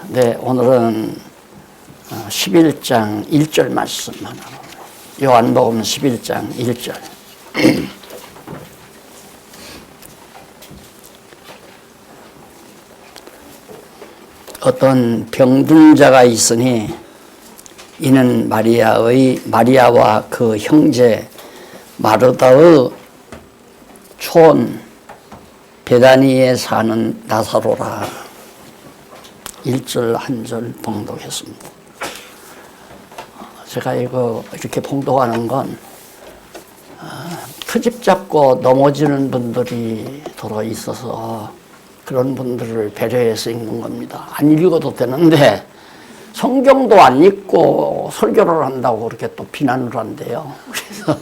네, 오늘은 11장 1절 말씀 하나. 요한복음 11장 1절. 어떤 병든 자가 있으니 이는 마리아와 그 형제 마르다의 촌 베다니에 사는 나사로라. 1절 한 절 봉독했습니다. 제가 이거 이렇게 봉독하는 건 트집 잡고 넘어지는 분들이 더러 있어서 그런 분들을 배려해서 읽는 겁니다. 안 읽어도 되는데 성경도 안 읽고 설교를 한다고 그렇게 또 비난을 한대요. 그래서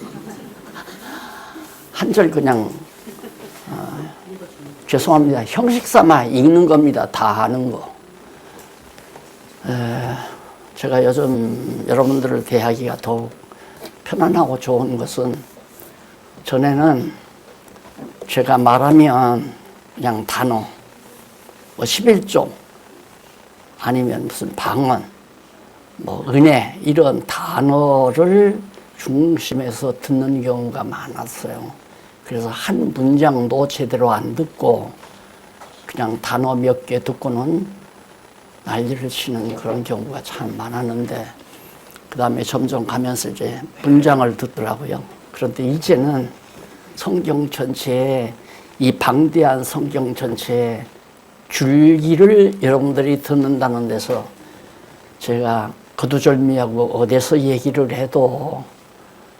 한 절 그냥 죄송합니다. 형식 삼아 읽는 겁니다. 다 아는 거. 제가 요즘 여러분들을 대하기가 더욱 편안하고 좋은 것은 전에는 제가 말하면 그냥 단어, 11조 아니면 무슨 방언, 은혜 이런 단어를 중심에서 듣는 경우가 많았어요. 그래서 한 문장도 제대로 안 듣고 그냥 단어 몇 개 듣고는 난리를 치는 그런 경우가 참 많았는데 그 다음에 점점 가면서 이제 문장을 듣더라고요. 그런데 이제는 성경 전체에 이 방대한 성경 전체에 줄기를 여러분들이 듣는다는 데서 제가 거두절미하고 어디서 얘기를 해도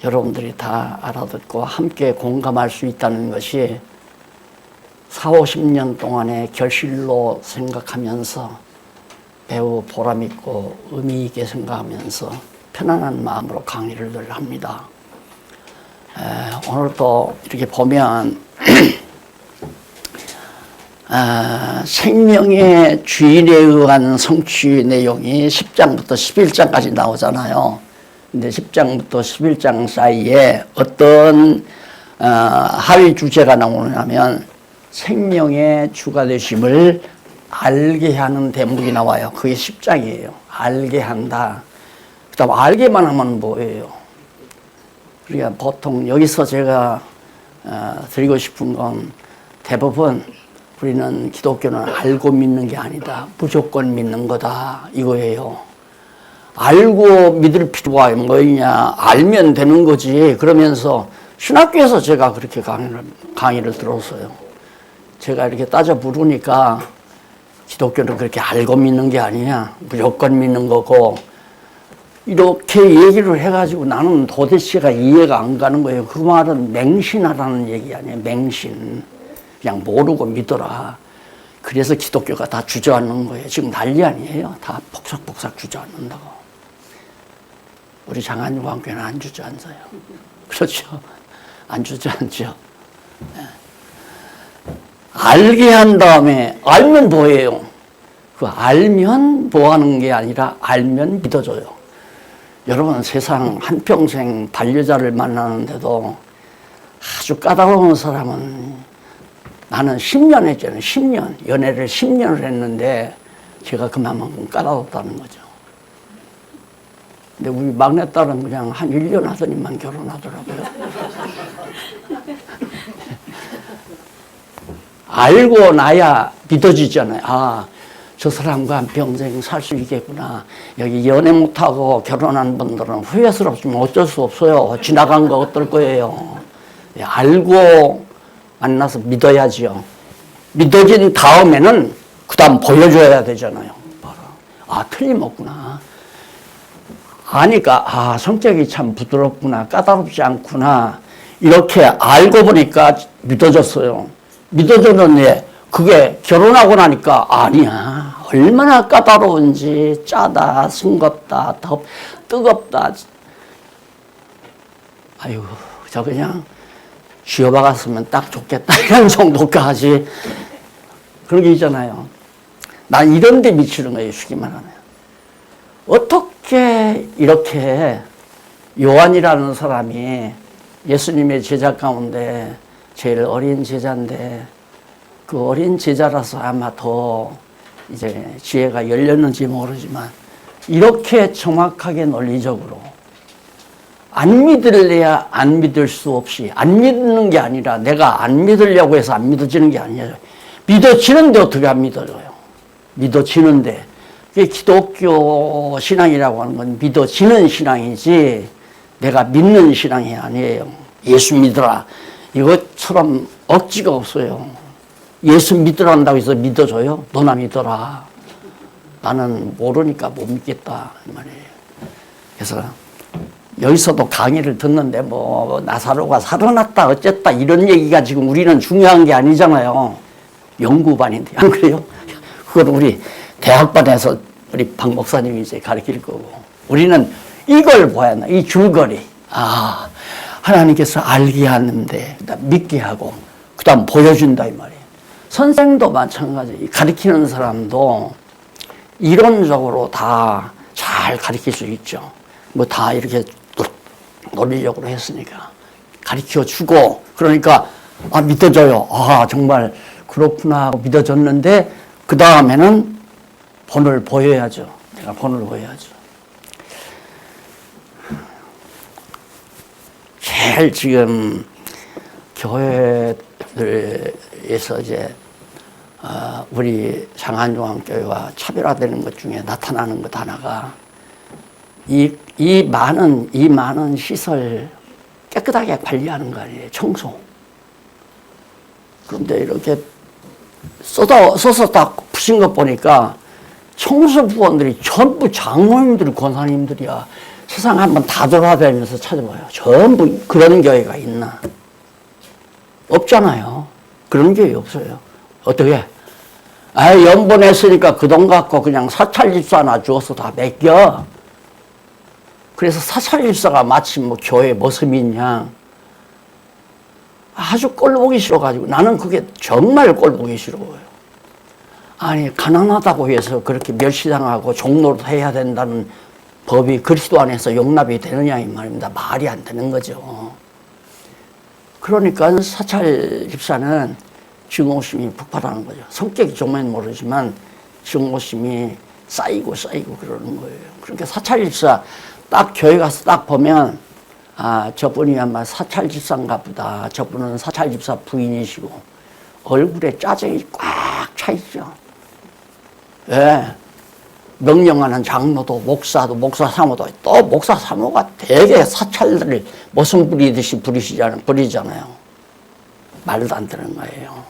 여러분들이 다 알아듣고 함께 공감할 수 있다는 것이 40-50년 동안의 결실로 생각하면서 매우 보람있고 의미있게 생각하면서 편안한 마음으로 강의를 늘 합니다. 오늘도 이렇게 보면 생명의 주인에 의한 성취 내용이 10장부터 11장까지 나오잖아요. 근데 10장부터 11장 사이에 어떤 하위 주제가 나오냐면 생명의 주가 되심을 알게 하는 대목이 나와요. 그게 10장이에요. 알게 한다. 그 다음 알게만 하면 뭐예요? 그러니까 보통 여기서 제가 드리고 싶은 건 대부분 우리는 기독교는 알고 믿는 게 아니다. 무조건 믿는 거다. 이거예요. 알고 믿을 필요가 뭐냐. 알면 되는 거지. 그러면서 신학교에서 제가 그렇게 강의를 들었어요. 제가 이렇게 따져 물으니까 기독교는 그렇게 알고 믿는 게 아니냐. 무조건 믿는 거고. 이렇게 얘기를 해가지고 나는 도대체가 이해가 안 가는 거예요. 그 말은 맹신하라는 얘기 아니에요. 맹신. 그냥 모르고 믿어라. 그래서 기독교가 다 주저앉는 거예요. 지금 난리 아니에요. 다 폭삭폭삭 주저앉는다고. 우리 장안유관교회는 안 주저앉아요. 그렇죠. 안 주저앉죠. 네. 알게 한 다음에 알면 뭐예요? 그 알면 뭐하는 게 아니라 알면 믿어줘요. 여러분 세상 한평생 반려자를 만나는데도 아주 까다로운 사람은 나는 10년 했잖아요. 10년. 연애를 10년을 했는데 제가 그만큼 까다롭다는 거죠. 근데 우리 막내딸은 그냥 한 1년 하더니만 결혼하더라고요. 알고 나야 믿어지잖아요. 저 사람과 한평생 살 수 있겠구나. 여기 연애 못하고 결혼한 분들은 후회스럽지만 어쩔 수 없어요. 지나간 거 어떨 거예요. 알고 만나서 믿어야지요. 믿어진 다음에는 그 다음 보여줘야 되잖아요. 틀림없구나. 아니까 성격이 참 부드럽구나. 까다롭지 않구나. 이렇게 알고 보니까 믿어졌어요. 믿어졌는데 그게 결혼하고 나니까 아니야. 얼마나 까다로운지 짜다, 싱겁다, 뜨겁다. 아유, 저 그냥 쥐어박았으면 딱 좋겠다. 이런 정도까지. 그런 게 있잖아요. 난 이런 데 미치는 거예요. 쉽게 말하면. 어떻게 이렇게 요한이라는 사람이 예수님의 제자 가운데 제일 어린 제자인데 그 어린 제자라서 아마 더 이제 지혜가 열렸는지 모르지만 이렇게 정확하게 논리적으로 안 믿을래야 안 믿을 수 없이 안 믿는 게 아니라 내가 안 믿으려고 해서 안 믿어지는 게 아니에요. 믿어지는데 어떻게 안 믿어져요? 믿어지는데. 기독교 신앙이라고 하는 건 믿어지는 신앙이지 내가 믿는 신앙이 아니에요. 예수 믿으라. 이것처럼 억지가 없어요. 예수 믿으라 한다고 해서 믿어줘요? 너나 믿어라. 나는 모르니까 못 믿겠다. 이 말이에요. 그래서 여기서도 강의를 듣는데 뭐 나사로가 살아났다 어쨌다 이런 얘기가 지금 우리는 중요한 게 아니잖아요. 연구반인데 안 그래요? 그걸 우리 대학반에서 우리 박 목사님이 이제 가르칠 거고 우리는 이걸 봐야 한다. 이 줄거리. 아, 하나님께서 알게 하는데 그다음 믿게 하고 그다음 보여준다 이 말이에요. 선생도 마찬가지. 가르치는 사람도 이론적으로 다 잘 가르칠 수 있죠. 뭐 다 이렇게 논리적으로 했으니까 가르쳐 주고 그러니까 아 믿어져요. 아 정말 그렇구나 하고 믿어졌는데 그 다음에는 본을 보여야죠. 내가 본을 보여야죠. 제일 지금 교회들에서 이제 우리 장안종합교회와 차별화되는 것 중에 나타나는 것 하나가 이 많은 시설 깨끗하게 관리하는 거 아니에요. 청소. 그런데 이렇게 써서 딱 푸신 것 보니까 청소부원들이 전부 장로님들, 권사님들이야. 세상 한번 다 돌아다니면서 찾아봐요. 전부 그런 교회가 있나? 없잖아요. 그런 교회 없어요. 어떻게? 아, 연번했으니까 그 돈 갖고 그냥 사찰집사 하나 주어서 다 맡겨. 그래서 사찰집사가 마치 뭐 교회 모습이냐. 아주 꼴보기 싫어가지고 나는 그게 정말 꼴보기 싫어요. 아니 가난하다고 해서 그렇게 멸시당하고 종로를 해야 된다는 법이 그리스도 안에서 용납이 되느냐 이 말입니다. 말이 안 되는 거죠. 그러니까 사찰 집사는 증오심이 폭발하는 거죠. 성격이 정말 모르지만 증오심이 쌓이고 그러는 거예요. 그러니까 사찰 집사 딱 교회 가서 딱 보면 아 저분이 아마 사찰 집사인가 보다. 저분은 사찰 집사 부인이시고 얼굴에 짜증이 꽉 차 있죠. 예. 명령하는 장로도 목사도 목사 사모도 또 목사 사모가 되게 사찰들을 모성 부리듯이 부리잖아요. 말도 안 되는 거예요.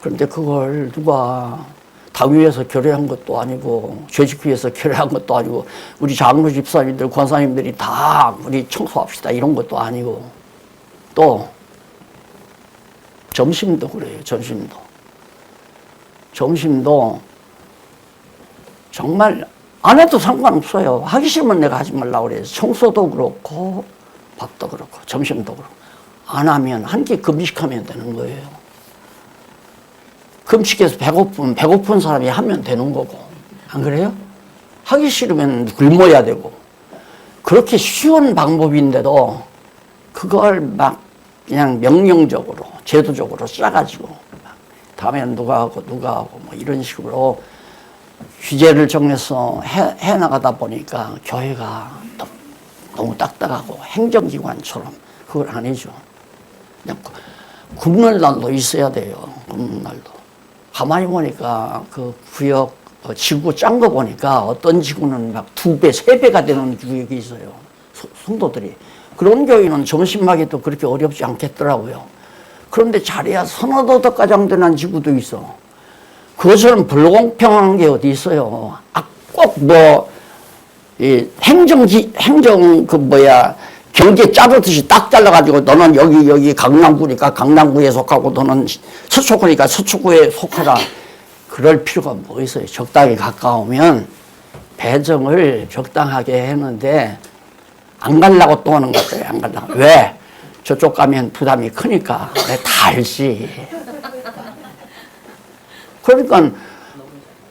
그런데 그걸 누가 당위에서 결의한 것도 아니고 조직위에서 결의한 것도 아니고 우리 장로 집사님들 권사님들이 다 우리 청소합시다 이런 것도 아니고 또 점심도 그래요. 점심도 정말 안 해도 상관없어요. 하기 싫으면 내가 하지 말라고 그래요. 청소도 그렇고 밥도 그렇고 점심도 그렇고 안 하면 한 끼 금식하면 되는 거예요. 금식해서 배고픈 사람이 하면 되는 거고 안 그래요? 하기 싫으면 굶어야 되고 그렇게 쉬운 방법인데도 그걸 막 그냥 명령적으로 제도적으로 짜가지고 다음에는 누가 하고 뭐 이런 식으로 규제를 정해서 해나가다 보니까 교회가 너무 딱딱하고 행정기관처럼 그걸 안 해줘. 그냥 굶는 날도 있어야 돼요. 굶는 날도. 가만히 보니까 그 구역, 지구 짠 거 보니까 어떤 지구는 막 2배, 3배가 되는 구역이 있어요. 성도들이. 그런 교회는 점심마개도 그렇게 어렵지 않겠더라고요. 그런데 자리야 서너 가장 되는 지구도 있어. 그것처럼 불공평한 게 어디 있어요. 아, 꼭 뭐, 경제 자르듯이 딱 잘라가지고 너는 여기 강남구니까 강남구에 속하고 너는 서초구니까 서초구에 속하라. 그럴 필요가 뭐 있어요. 적당히 가까우면 배정을 적당하게 했는데 안 가려고 또 하는 것 같아요. 안 가려고. 왜? 저쪽 가면 부담이 크니까. 다 알지. 그러니까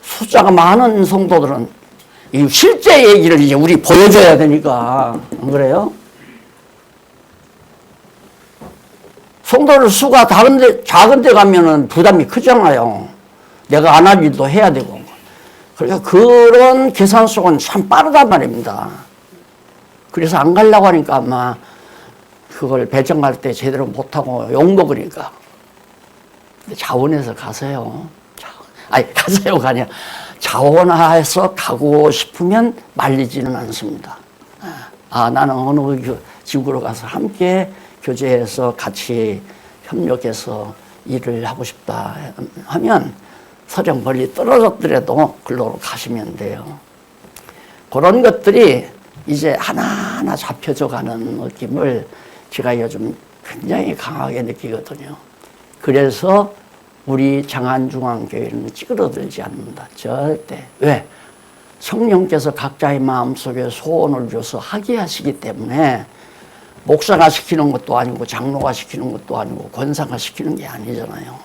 숫자가 많은 성도들은 이 실제 얘기를 이제 우리 보여줘야 되니까. 안 그래요? 성도들 수가 작은 데 가면은 부담이 크잖아요. 내가 안 할 일도 해야 되고. 그러니까 그런 계산 속은 참 빠르단 말입니다. 그래서 안 가려고 하니까 아마 그걸 배정할 때 제대로 못하고 욕먹으니까. 자원해서 가세요. 아니, 가세요가 아니라 자원해서 가고 싶으면 말리지는 않습니다. 나는 어느 지구로 가서 함께 교제해서 같이 협력해서 일을 하고 싶다 하면 서령 멀리 떨어졌더라도 글로로 가시면 돼요. 그런 것들이 이제 하나하나 잡혀져 가는 느낌을 제가 요즘 굉장히 강하게 느끼거든요. 그래서 우리 장안중앙교회는 찌그러들지 않는다. 절대. 왜? 성령께서 각자의 마음속에 소원을 줘서 하게 하시기 때문에 목사가 시키는 것도 아니고 장로가 시키는 것도 아니고 권사가 시키는 게 아니잖아요.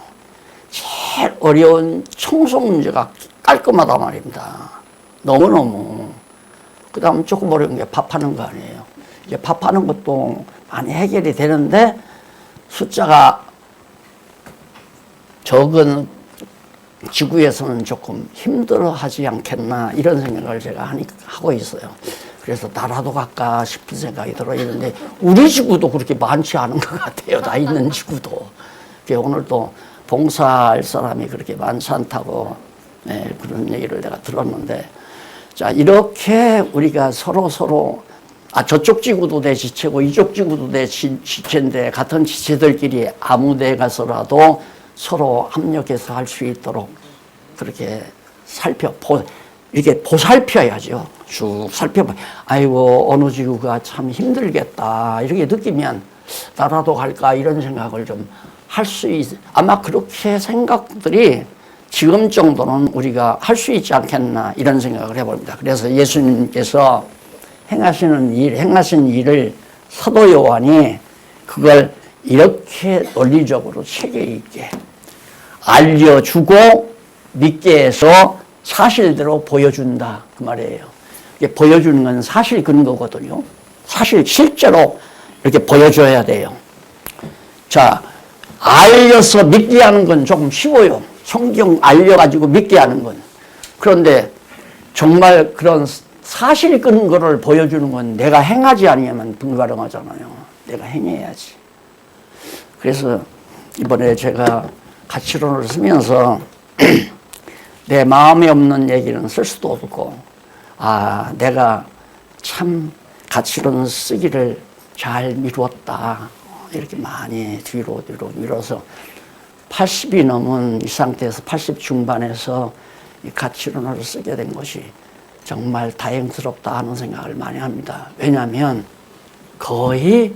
제일 어려운 청소 문제가 깔끔하단 말입니다. 너무너무. 그 다음 조금 어려운 게 밥하는 거 아니에요. 이제 밥하는 것도 많이 해결이 되는데 숫자가 적은 지구에서는 조금 힘들어하지 않겠나 이런 생각을 제가 하고 있어요. 그래서 나라도 갈까 싶은 생각이 들어요. 이런데 우리 지구도 그렇게 많지 않은 것 같아요. 나 있는 지구도. 오늘도 봉사할 사람이 그렇게 많지 않다고 그런 얘기를 내가 들었는데, 자, 이렇게 우리가 서로 저쪽 지구도 내 지체고 이쪽 지구도 내 지체인데 같은 지체들끼리 아무 데 가서라도 서로 협력해서 할 수 있도록 그렇게 이렇게 보살펴야죠. 쭉 살펴봐. 아이고, 어느 지구가 참 힘들겠다. 이렇게 느끼면 나라도 갈까 이런 생각을 좀 할 수 아마 그렇게 생각들이 지금 정도는 우리가 할 수 있지 않겠나 이런 생각을 해봅니다. 그래서 예수님께서 행하신 일을 사도 요한이 그걸 이렇게 논리적으로 체계 있게 알려주고 믿게 해서 사실대로 보여준다 그 말이에요. 이게 보여주는 건 사실 근거거든요. 사실 실제로 이렇게 보여줘야 돼요. 자, 알려서 믿게 하는 건 조금 쉬워요. 성경 알려가지고 믿게 하는 건. 그런데 정말 그런 사실 근거를 보여주는 건 내가 행하지 않으면 불가능하잖아요. 내가 행해야지. 그래서 이번에 제가 가치론을 쓰면서 내 마음에 없는 얘기는 쓸 수도 없고, 내가 참 가치론 쓰기를 잘 미뤘다. 이렇게 많이 뒤로 밀어서 80이 넘은 이 상태에서 80 중반에서 이 가치론을 쓰게 된 것이 정말 다행스럽다 하는 생각을 많이 합니다. 왜냐하면 거의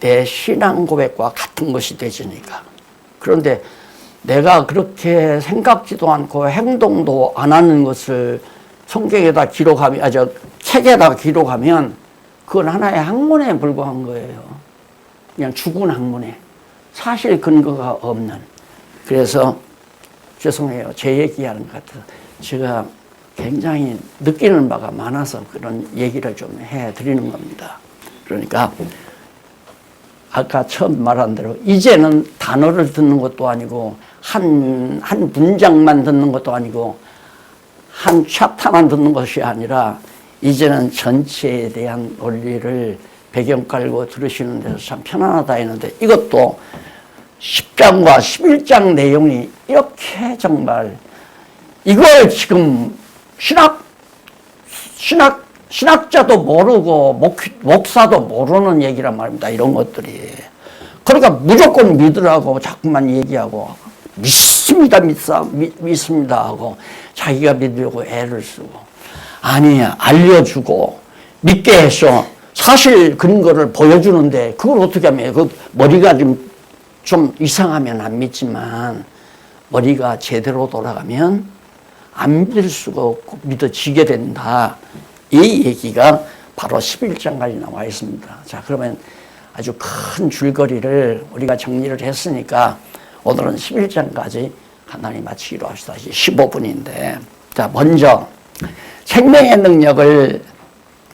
내 신앙 고백과 같은 것이 되지니까. 그런데 내가 그렇게 생각지도 않고 행동도 안 하는 것을 성경에다 기록하면, 책에다 기록하면 그건 하나의 학문에 불과한 거예요. 그냥 죽은 학문에. 사실 근거가 없는. 그래서 죄송해요. 제 얘기하는 것 같아서 제가 굉장히 느끼는 바가 많아서 그런 얘기를 좀 해드리는 겁니다. 그러니까 아까 처음 말한 대로 이제는 단어를 듣는 것도 아니고 한 문장만 듣는 것도 아니고 한 챕터만 듣는 것이 아니라 이제는 전체에 대한 논리를 배경 깔고 들으시는 데서 참 편안하다 했는데, 이것도 10장과 11장 내용이 이렇게 정말 이걸 지금 신학자도 모르고 목사도 모르는 얘기란 말입니다. 이런 것들이. 그러니까 무조건 믿으라고 자꾸만 얘기하고 믿습니다 하고 자기가 믿으려고 애를 쓰고, 아니야, 알려주고 믿게 해서 사실 근거를 보여주는데 그걸 어떻게 하면, 그 머리가 좀 이상하면 안 믿지만 머리가 제대로 돌아가면 안 믿을 수가 없고 믿어지게 된다. 이 얘기가 바로 11장까지 나와 있습니다. 자, 그러면 아주 큰 줄거리를 우리가 정리를 했으니까 오늘은 11장까지 간단히 마치기로 합시다. 15분인데. 자, 먼저 생명의 능력을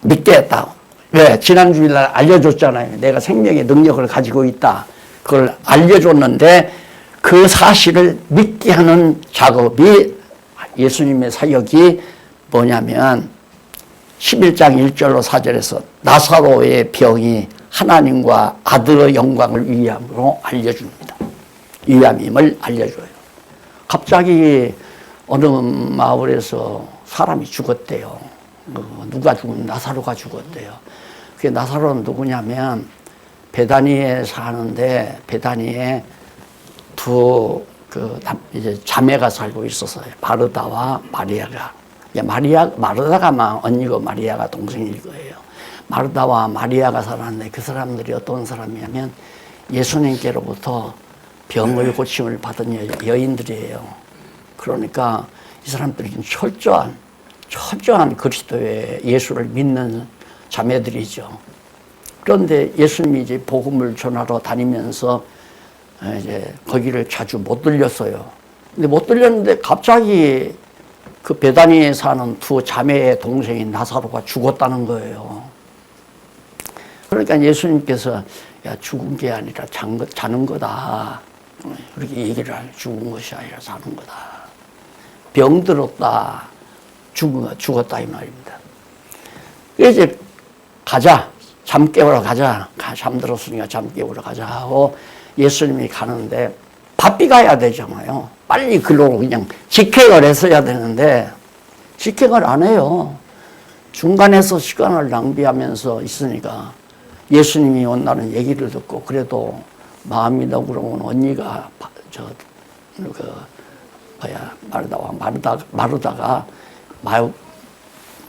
믿게 했다. 왜? 지난 주일날 알려줬잖아요. 내가 생명의 능력을 가지고 있다. 그걸 알려줬는데 그 사실을 믿게 하는 작업이 예수님의 사역이 뭐냐면 11장 1절로 4절에서 나사로의 병이 하나님과 아들의 영광을 위함으로 알려줍니다. 위함임을 알려줘요. 갑자기 어느 마을에서 사람이 죽었대요. 누가 죽은 나사로가 죽었대요. 그게 나사로는 누구냐면 베다니에 사는데 베다니에 이제 자매가 살고 있었어요. 마르다와 마리아가. 마르다가 언니고 마리아가 동생일 거예요. 마르다와 마리아가 살았는데 그 사람들이 어떤 사람이냐면 예수님께로부터 병을 고침을 받은 여인들이에요. 그러니까 이 사람들이 철저한 그리스도의 예수를 믿는 자매들이죠. 그런데 예수님이 이제 복음을 전하러 다니면서 이제 거기를 자주 못 들렸어요. 근데 못 들렸는데 갑자기 그 베다니에 사는 두 자매의 동생인 나사로가 죽었다는 거예요. 그러니까 예수님께서 야, 죽은 게 아니라 자는 거다. 그렇게 얘기를 해요. 죽은 것이 아니라 자는 거다. 병들었다. 죽었다 이 말입니다. 이제 가자. 잠 깨우러 가자. 잠들었으니까 잠 깨우러 가자 하고 예수님이 가는데 바삐 가야 되잖아요. 빨리 글로 그냥 직행을 했어야 되는데 직행을 안 해요. 중간에서 시간을 낭비하면서 있으니까 예수님이 온다는 얘기를 듣고 그래도 마음이 너그러운 언니가 마르다가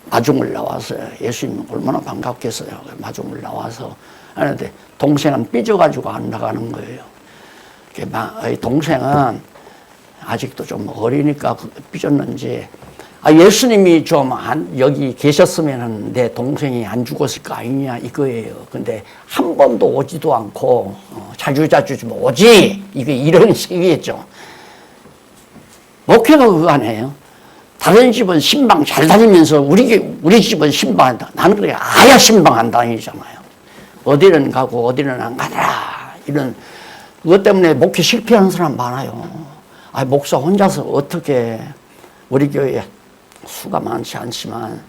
마중을 나와서 예수님 얼마나 반갑겠어요. 마중을 나와서 하는데 동생은 삐져가지고 안 나가는 거예요. 동생은 아직도 좀 어리니까 삐졌는지 예수님이 좀 여기 계셨으면 내 동생이 안 죽었을 거 아니냐 이거예요. 근데 한 번도 오지도 않고 자주자주 좀 오지 이게 이런 식이겠죠. 목회가 그거 아니에요. 다른 집은 신방 잘 다니면서 우리 집은 신방한다. 나는 그래 아예 신방 안 다니잖아요. 어디는 가고 어디는 안 가더라. 이런 그것 때문에 목회 실패하는 사람 많아요. 목사 혼자서 어떻게 우리 교회 수가 많지 않지만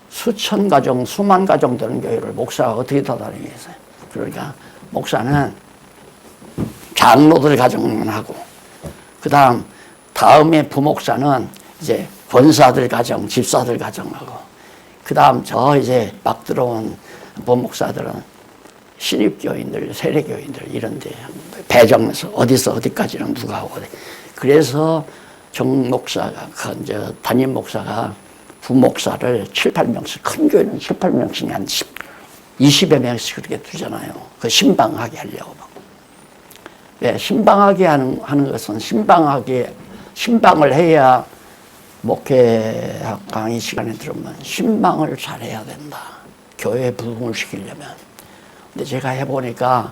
수천 가정, 수만 가정 되는 교회를 목사가 어떻게 다 다니겠어요. 그러니까 목사는 장로들 가정만 하고 다음에 부목사는 이제 권사들 가정, 집사들 가정하고 저 이제 막 들어온 부목사들은 신입교인들, 세례교인들 이런데 배정해서 어디서 어디까지는 누가 오고 그래서 정목사가 담임 목사가 부목사를 7, 8명씩 큰 교회는 7, 8명씩이 한 20여 명씩 그렇게 두잖아요. 그 신방하게 하려고. 네, 신방하게 하는 것은 신방을 해야 목회학 강의 시간에 들으면 신방을 잘해야 된다. 교회에 부흥을 시키려면. 근데 제가 해보니까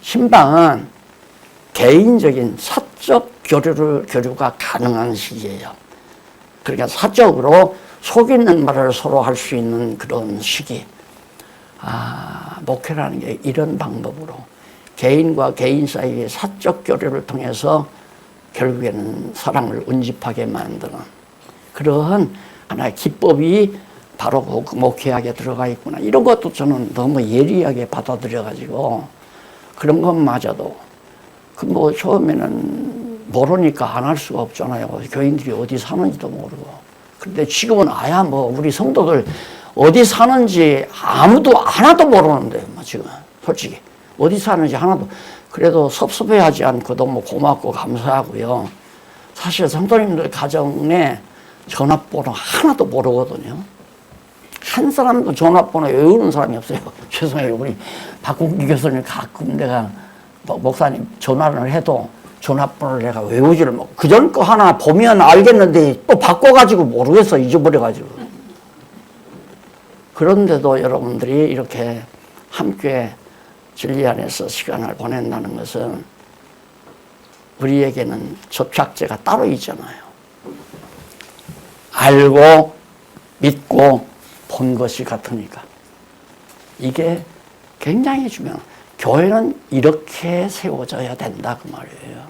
신방은 개인적인 사적 교류가 가능한 시기예요. 그러니까 사적으로 속 있는 말을 서로 할 수 있는 그런 시기. 목회라는 게 이런 방법으로 개인과 개인 사이의 사적 교류를 통해서 결국에는 사랑을 운집하게 만드는 그러한 하나의 기법이 바로 목회학에 들어가 있구나. 이런 것도 저는 너무 예리하게 받아들여가지고 그런 것마저도 처음에는 모르니까 안 할 수가 없잖아요. 교인들이 어디 사는지도 모르고. 근데 지금은 우리 성도들 어디 사는지 하나도 모르는데, 지금 솔직히 어디 사는지 하나도. 그래도 섭섭해하지 않고 너무 고맙고 감사하고요. 사실 성도님들 가정에 전화번호 하나도 모르거든요. 한 사람도 전화번호 외우는 사람이 없어요. 죄송해요. 우리 박국기 교수님 가끔 내가 목사님 전화를 해도 전화번호를 내가 외우지를 못. 그전 거 하나 보면 알겠는데 또 바꿔가지고 모르겠어. 잊어버려가지고. 그런데도 여러분들이 이렇게 함께 진리 안에서 시간을 보낸다는 것은 우리에게는 접착제가 따로 있잖아요. 알고 믿고 본 것이 같으니까. 이게 굉장히 중요해요. 교회는 이렇게 세워져야 된다 그 말이에요.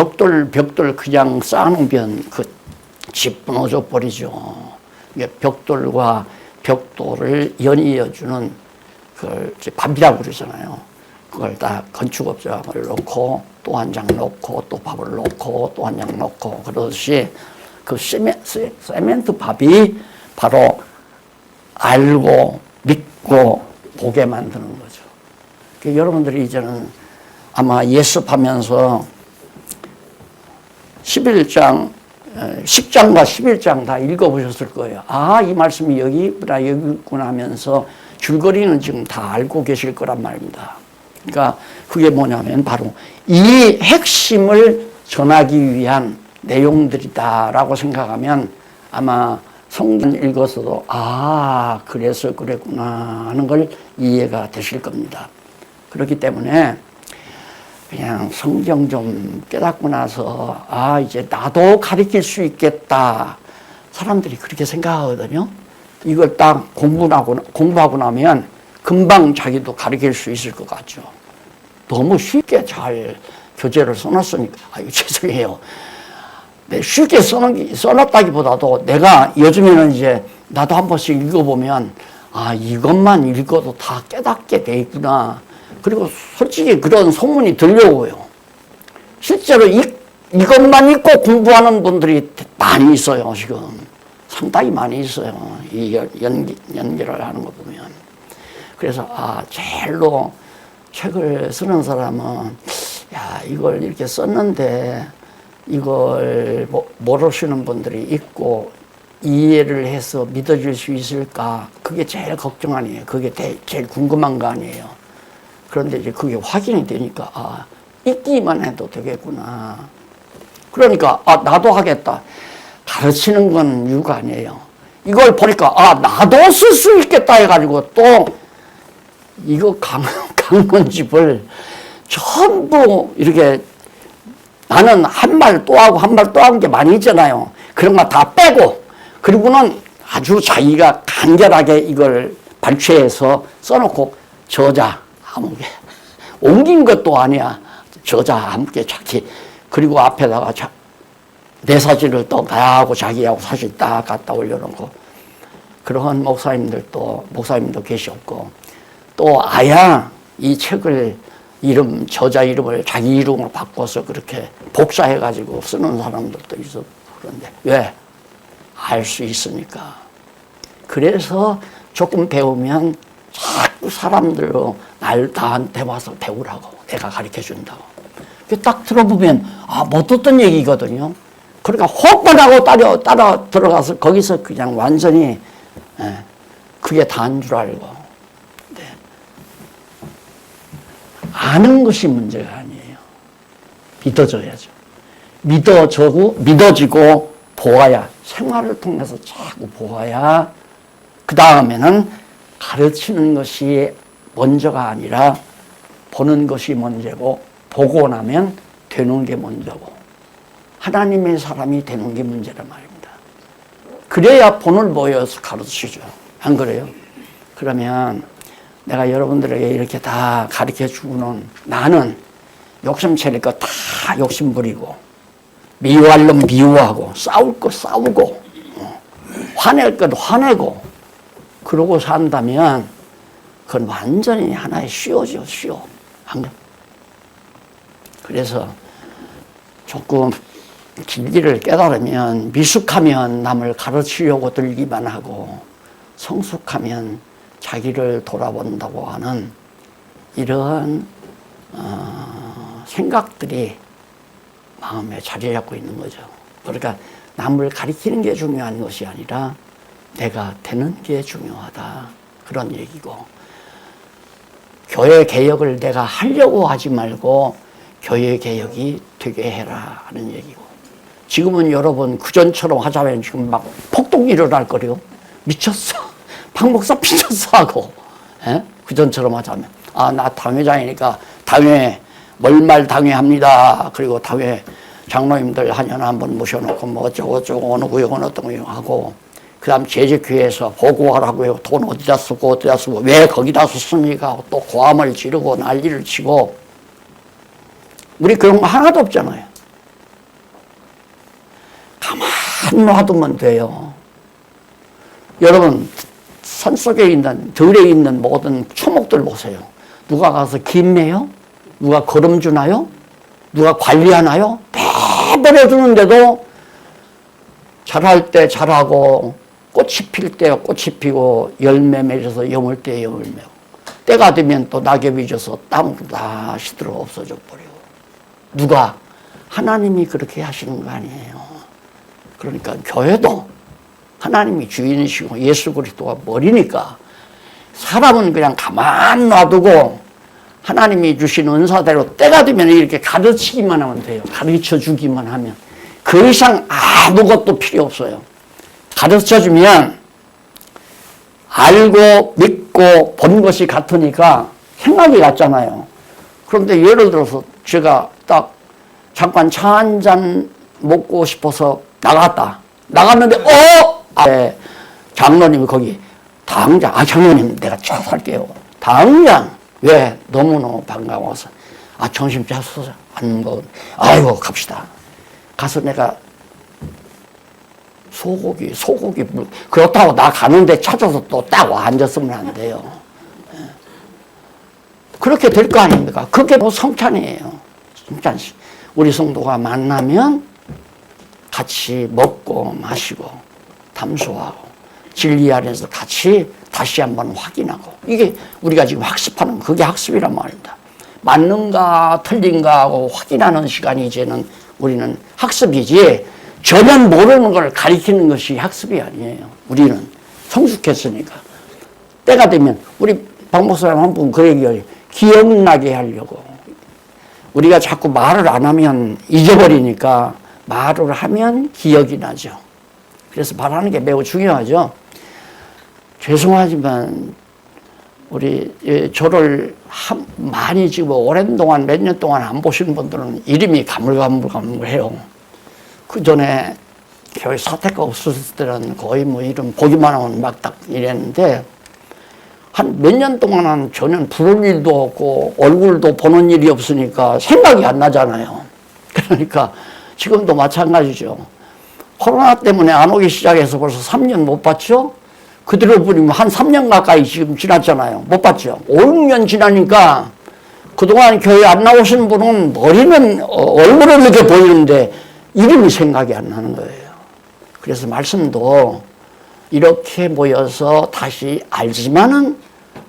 벽돌 그냥 쌓아놓으면 그 집 무너져 버리죠. 이게 벽돌과 벽돌을 연이어주는 그걸 밥이라고 그러잖아요. 그걸 다 건축업자를 놓고 또 한 장 놓고 또 밥을 놓고 또 한 장 놓고 그러듯이 그 세멘트 밥이 바로 알고 믿고 보게 만드는 거죠. 그러니까 여러분들이 이제는 아마 예습하면서 11장, 10장과 11장 다 읽어보셨을 거예요. 아, 이 말씀이 여기 있구나 하면서 줄거리는 지금 다 알고 계실 거란 말입니다. 그러니까 그게 뭐냐면 바로 이 핵심을 전하기 위한 내용들이다라고 생각하면 아마 성경 읽어서도 아, 그래서 그랬구나 하는 걸 이해가 되실 겁니다. 그렇기 때문에 그냥 성경 좀 깨닫고 나서 아, 이제 나도 가르칠 수 있겠다. 사람들이 그렇게 생각하거든요. 이걸 딱 공부하고 나면 금방 자기도 가르칠 수 있을 것 같죠. 너무 쉽게 잘 교재를 써놨으니까 아유 죄송해요. 네, 쉽게 써놨다기보다도 내가 요즘에는 이제 나도 한 번씩 읽어보면 아, 이것만 읽어도 다 깨닫게 돼 있구나. 그리고 솔직히 그런 소문이 들려오고요. 실제로 이것만 읽고 공부하는 분들이 많이 있어요, 지금. 상당히 많이 있어요. 이 연결을 하는 거 보면. 그래서, 아, 제일로 책을 쓰는 사람은, 야, 이걸 이렇게 썼는데, 이걸 모르시는 분들이 있고, 이해를 해서 믿어줄 수 있을까? 그게 제일 걱정 아니에요. 그게 제일 궁금한 거 아니에요. 그런데 이제 그게 확인이 되니까, 아, 읽기만 해도 되겠구나. 그러니까, 아, 나도 하겠다. 가르치는 건 이유가 아니에요. 이걸 보니까, 아, 나도 쓸 수 있겠다 해가지고 또, 이거 강문집을 전부 이렇게 나는 한 말 또 하고 한 말 또 하는 게 많이 있잖아요. 그런 거 다 빼고, 그리고는 아주 자기가 간결하게 이걸 발췌해서 써놓고 저자, 함께 옮긴 것도 아니야. 저자 함께 자기 그리고 앞에다가 내 사진을 또 나하고 자기하고 사진 딱 갖다 올려놓고 그런 목사님도 계셨고 또 아야 이 책을 저자 이름을 자기 이름으로 바꿔서 그렇게 복사해가지고 쓰는 사람들도 있어. 그런데 왜? 알 수 있으니까. 그래서 조금 배우면 자꾸 사람들로 나한테 와서 배우라고 내가 가르쳐 준다고. 딱 들어보면 아, 못 듣던 얘기거든요. 그러니까 호흡만 하고 따라 들어가서 거기서 그냥 완전히 그게 다인 줄 알고. 네. 아는 것이 문제가 아니에요. 믿어줘야죠. 믿어지고 보아야 생활을 통해서 자꾸 보아야 그 다음에는 가르치는 것이 먼저가 아니라 보는 것이 먼저고 보고 나면 되는 게 먼저고 하나님의 사람이 되는 게 문제란 말입니다. 그래야 본을 보여서 가르치죠. 안 그래요? 그러면 내가 여러분들에게 이렇게 다 가르쳐주고는 나는 욕심 차릴 거 다 욕심 부리고 미워할 놈 미워하고 싸울 거 싸우고 화낼 것 화내고 그러고 산다면 그건 완전히 하나의 쉬워죠. 쉬워. 안 그래? 그래서 조금 진리를 깨달으면 미숙하면 남을 가르치려고 들기만 하고 성숙하면 자기를 돌아본다고 하는 이러한 생각들이 마음에 자리 잡고 있는 거죠. 그러니까 남을 가르치는 게 중요한 것이 아니라 내가 되는 게 중요하다. 그런 얘기고 교회 개혁을 내가 하려고 하지 말고 교회 개혁이 되게 해라 하는 얘기고 지금은 여러분 그전처럼 하자면 지금 막 폭동 일어날 거래요. 미쳤어. 박 목사 미쳤어 하고 그전처럼 하자면 아, 나 당회장이니까 당회 멀말 당회합니다. 그리고 당회 장로님들 한 년에 한 번 모셔놓고 뭐 어쩌고 어느 구역은 어떤 구역 하고 그 다음 재직회에서 보고하라고 해요. 돈 어디다 쓰고 왜 거기다 썼습니까? 또 고함을 지르고 난리를 치고 우리 그런 거 하나도 없잖아요. 놔두면 돼요. 여러분, 산속에 있는, 들에 있는 모든 초목들 보세요. 누가 가서 김 매요? 누가 거름 주나요? 누가 관리하나요? 매버려 주는데도 자랄 때 자라고, 꽃이 필 때 꽃이 피고, 열매 맺어서 여물 때 여물 맺고, 때가 되면 또 낙엽이 져서 땅으로 다 시들어 없어져 버리고. 누가? 하나님이 그렇게 하시는 거 아니에요. 그러니까 교회도 하나님이 주인이시고 예수 그리스도가 머리니까 사람은 그냥 가만 놔두고 하나님이 주신 은사대로 때가 되면 이렇게 가르치기만 하면 돼요. 가르쳐 주기만 하면. 그 이상 아무것도 필요 없어요. 가르쳐 주면 알고 믿고 본 것이 같으니까 생각이 같잖아요. 그런데 예를 들어서 제가 딱 잠깐 차 한 잔 먹고 싶어서 나갔다. 나갔는데 장로님이 거기 당장 장로님 내가 차 살게요. 당장 왜? 너무너무 반가워서 점심 잤어? 안 먹어. 아이고 갑시다. 가서 내가 소고기 그렇다고 나 가는데 찾아서 또 딱 와 앉았으면 안 돼요. 그렇게 될 거 아닙니까? 그게 뭐 성찬이에요. 성찬식. 우리 성도가 만나면 같이 먹고 마시고 담소하고 진리 안에서 같이 다시 한번 확인하고, 이게 우리가 지금 학습하는 그게 학습이란 말입니다. 맞는가 틀린가 하고 확인하는 시간이 이제는 우리는 학습이지, 전혀 모르는 걸 가리키는 것이 학습이 아니에요. 우리는 성숙했으니까. 때가 되면 우리 박 목사님 한 분 그 얘기를 기억나게 하려고, 우리가 자꾸 말을 안 하면 잊어버리니까 말을 하면 기억이 나죠. 그래서 말하는 게 매우 중요하죠. 죄송하지만 우리 저를 많이 지금 오랜 동안 몇 년 동안 안 보신 분들은 이름이 가물가물해요. 그 전에 교회 사택가 없었을 때는 거의 뭐 이름 보기만 하면 막 딱 이랬는데, 한 몇 년 동안은 전혀 부를 일도 없고 얼굴도 보는 일이 없으니까 생각이 안 나잖아요. 그러니까 지금도 마찬가지죠. 코로나 때문에 안 오기 시작해서 벌써 3년 못 봤죠? 그대로 보면 한 3년 가까이 지금 지났잖아요. 못 봤죠? 5, 6년 지나니까 그동안 교회 안 나오신 분은 머리는 얼굴은 이렇게 보이는데 이름이 생각이 안 나는 거예요. 그래서 말씀도 이렇게 모여서 다시 알지만은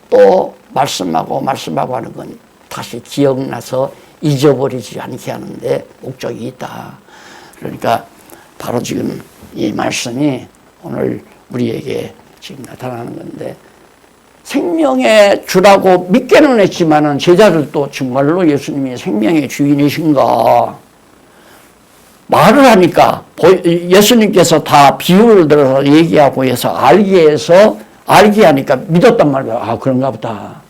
또 말씀하고 하는 건 다시 기억나서 잊어버리지 않게 하는데 목적이 있다. 그러니까 바로 지금 이 말씀이 오늘 우리에게 지금 나타나는 건데, 생명의 주라고 믿게는 했지만은 제자들도 정말로 예수님이 생명의 주인이신가 말을 하니까 예수님께서 다 비유를 들어서 얘기하고 해서 알게 하니까 믿었단 말이에요. 그런가 보다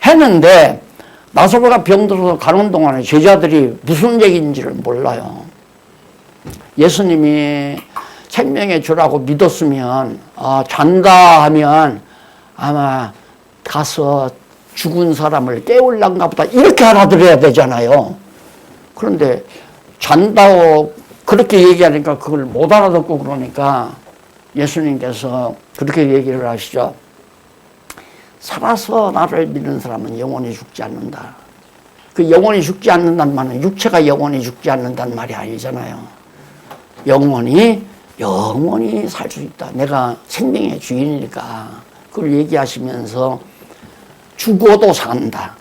했는데, 나사로가 병들어서 가는 동안에 제자들이 무슨 얘기인지를 몰라요. 예수님이 생명의 주라고 믿었으면 잔다 하면 아마 가서 죽은 사람을 깨울란가 보다 이렇게 알아들어야 되잖아요. 그런데 잔다고 그렇게 얘기하니까 그걸 못 알아듣고, 그러니까 예수님께서 그렇게 얘기를 하시죠. 살아서 나를 믿는 사람은 영원히 죽지 않는다. 그 영원히 죽지 않는다는 말은 육체가 영원히 죽지 않는다는 말이 아니잖아요. 영원히 살 수 있다. 내가 생명의 주인이니까. 그걸 얘기하시면서 죽어도 산다.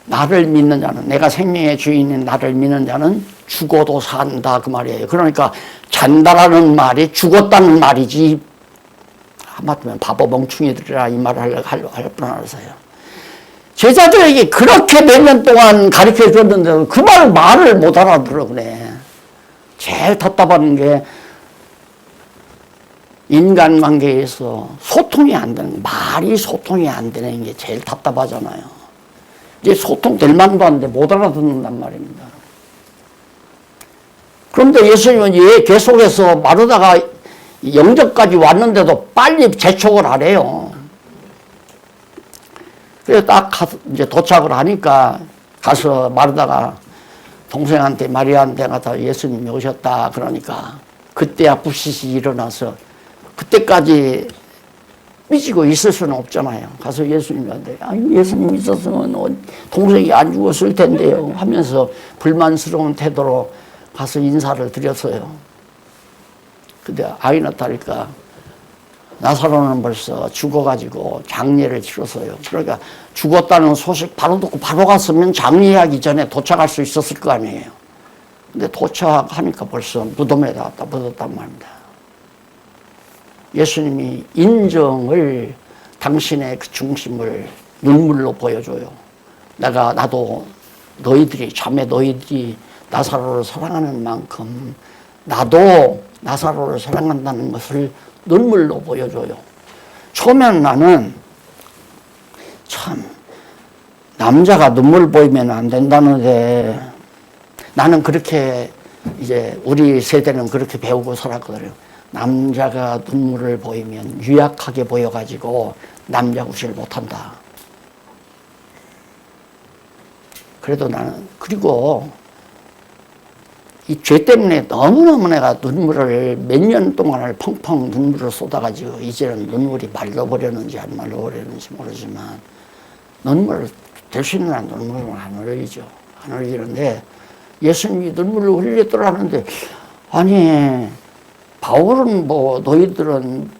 나를 믿는 자는, 내가 생명의 주인인 나를 믿는 자는 죽어도 산다, 그 말이에요. 그러니까 잔다라는 말이 죽었다는 말이지, 하마터면 바보 멍충이들이라 이 말을 할 뻔하세요. 제자들에게 그렇게 몇 년 동안 가르쳐 줬는데도 그 말을 못 알아들어 그래. 제일 답답한 게 인간관계에서 소통이 안 되는, 말이 소통이 안 되는 게 제일 답답하잖아요. 이제 소통될 만도 한데 못 알아듣는단 말입니다. 그런데 예수님은 계속해서 마르다가 영접까지 왔는데도 빨리 재촉을 하래요. 그래서 딱 이제 도착을 하니까 가서 마르다가 동생한테 마리아한테 가서 예수님이 오셨다 그러니까 그때야 부시시 일어나서 그때까지 삐지고 있을 수는 없잖아요. 가서 예수님한테 예수님 있었으면 동생이 안 죽었을 텐데요 하면서 불만스러운 태도로 가서 인사를 드렸어요. 근데 아이 낳다니까 나사로는 벌써 죽어가지고 장례를 치렀어요. 그러니까 죽었다는 소식 바로 듣고 바로 갔으면 장례하기 전에 도착할 수 있었을 거 아니에요. 근데 도착하니까 벌써 무덤에 닿았다 묻었단 말입니다. 예수님이 인정을 당신의 그 중심을 눈물로 보여줘요. 나도 너희들이 자매 너희들이 나사로를 사랑하는 만큼 나도 나사로를 사랑한다는 것을 눈물로 보여줘요. 처음엔 나는 참 남자가 눈물 보이면 안 된다는데 나는 그렇게 이제 우리 세대는 그렇게 배우고 살았거든요. 남자가 눈물을 보이면 유약하게 보여가지고 남자 구실 못한다. 그래도 나는 그리고 이 죄 때문에 너무너무 내가 눈물을 몇 년 동안을 펑펑 눈물을 쏟아가지고 이제는 눈물이 말라버렸는지 안 말라버렸는지 모르지만 눈물을 될 수 있는 한 눈물은 안 흘리죠. 안 흘리는데 예수님이 눈물을 흘렸더라는데 아니 바울은 뭐 너희들은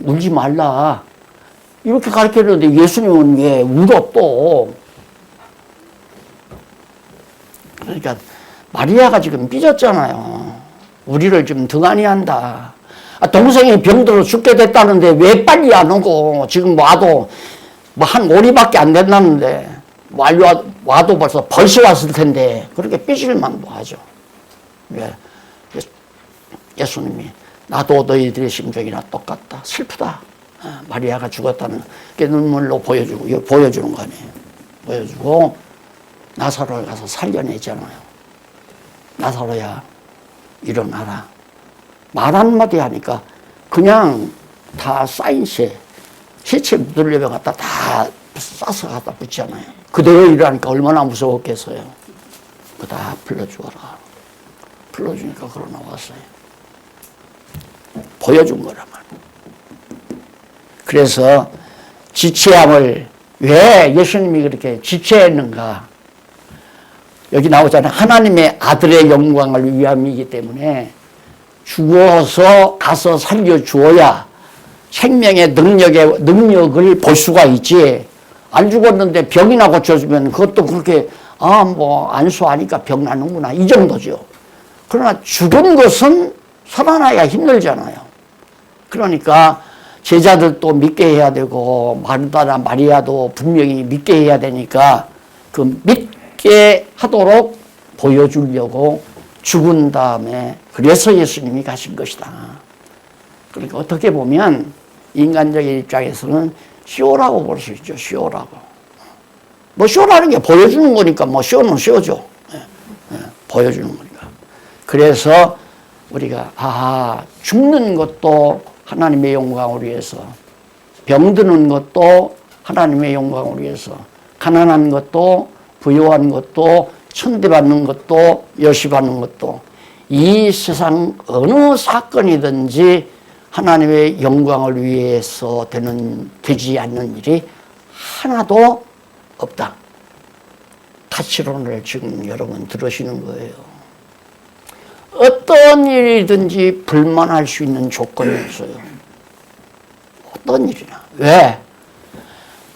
울지 말라 이렇게 가르쳤는데 예수님은 왜 울어 또. 그러니까 마리아가 지금 삐졌잖아요. 우리를 지금 등한히 한다. 동생이 병들어 죽게 됐다는데 왜 빨리 안 오고 지금 와도 뭐 한 5리밖에 안 됐다는데 와도 벌써 왔을 텐데 그렇게 삐질 만도 하죠. 왜? 예수님이 나도 너희들의 심정이나 똑같다. 슬프다. 마리아가 죽었다는 게 눈물로 보여주는 거 아니에요. 보여주고 나사로를 가서 살려내잖아요. 나사로야 일어나라. 말 한마디 하니까 그냥 다 쌓인 시체 묻으려고 갖다 다 싸서 갖다 붙잖아요. 그대로 일어나니까 얼마나 무서웠겠어요. 그거 다 풀러주어라. 풀러주니까 그러 나왔어요. 보여준 거란 말이에요. 그래서 지체함을 왜 예수님이 그렇게 지체했는가? 여기 나오잖아요. 하나님의 아들의 영광을 위함이기 때문에 죽어서 가서 살려주어야 생명의 능력을 볼 수가 있지. 안 죽었는데 병이나 고쳐주면 그것도 그렇게 안수하니까 병 나는구나 이 정도죠. 그러나 죽은 것은 살아나야 힘들잖아요. 그러니까 제자들도 믿게 해야 되고 마르다나 마리아도 분명히 믿게 해야 되니까 그 믿게 하도록 보여주려고 죽은 다음에 그래서 예수님이 가신 것이다. 그러니까 어떻게 보면 인간적인 입장에서는 쇼라고 볼 수 있죠. 쇼라고. 뭐 쇼라는 게 보여주는 거니까 뭐 쇼는 쇼죠. 보여주는 거니까. 그래서 우리가 죽는 것도 하나님의 영광을 위해서, 병드는 것도 하나님의 영광을 위해서, 가난한 것도 부유한 것도 천대받는 것도 여시받는 것도 이 세상 어느 사건이든지 하나님의 영광을 위해서 되지 않는 일이 하나도 없다. 가치론을 지금 여러분 들으시는 거예요. 어떤 일이든지 불만할 수 있는 조건이 없어요. 어떤 일이나. 왜?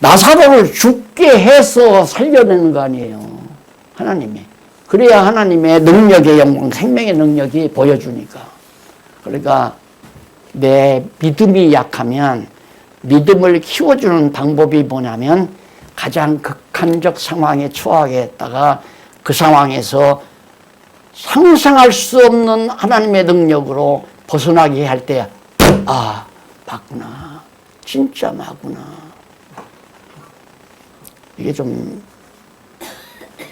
나사로를 죽게 해서 살려내는 거 아니에요. 하나님이. 그래야 하나님의 능력의 영광, 생명의 능력이 보여주니까. 그러니까 내 믿음이 약하면 믿음을 키워주는 방법이 뭐냐면 가장 극한적 상황에 처하게 했다가 그 상황에서 상상할 수 없는 하나님의 능력으로 벗어나게 할 때 맞구나. 진짜 맞구나. 이게 좀